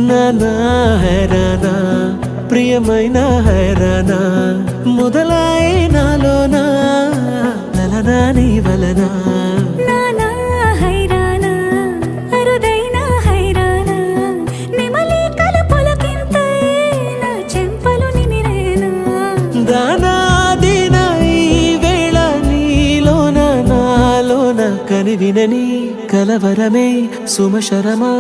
నానా హైరానా ప్రియమైన హైరానా మొదలాయే నాలోనా లలనా నీ వలనా నానా హైరానా అరుదైన హైరానా నిమలి కలుపులకింతై నా చెంపలు నిమిరేనా దానాదిన ఈ వేళ నీలోన నాలోన కనివినని కలవరమే సుమశరమా